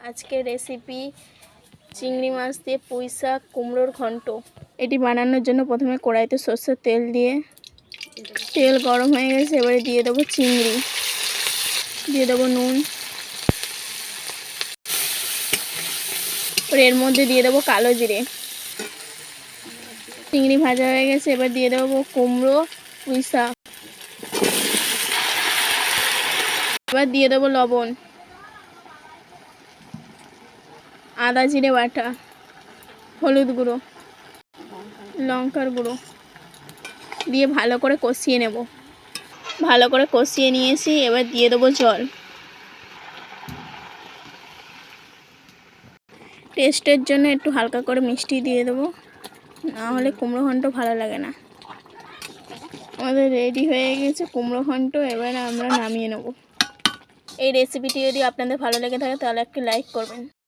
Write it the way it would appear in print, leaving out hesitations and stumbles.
আজকের রেসিপি চিংড়ি মাছ দিয়ে পুঁই শাক কুমড়োর ঘন্ট। এটি বানানোর জন্য প্রথমে কড়াইতে সরষের তেল দিয়ে তেল গরম হয়ে গেছে, এবারে দিয়ে দেবো চিংড়ি, দিয়ে দেবো নুন, এর মধ্যে দিয়ে দেবো কালো জিরে। চিংড়ি ভাজা হয়ে গেছে, এবার দিয়ে দেবো কুমড়ো পুঁই শাক, এবার দিয়ে দেবো লবণ, আদা জিরে বাটা, হলুদ গুঁড়ো, লঙ্কার গুঁড়ো দিয়ে ভালো করে কষিয়ে নেব। ভালো করে কষিয়ে নিয়েছি, এবার দিয়ে দেবো জল। টেস্টের জন্য একটু হালকা করে মিষ্টি দিয়ে দেবো, না হলে কুমড়ো ঘন্ট ভালো লাগে না। আমাদের রেডি হয়ে গেছে কুমড়ো ঘন্ট, এবার আমরা নামিয়ে নেব। এই রেসিপিটি যদি আপনাদের ভালো লেগে থাকে তাহলে একটি লাইক করবেন।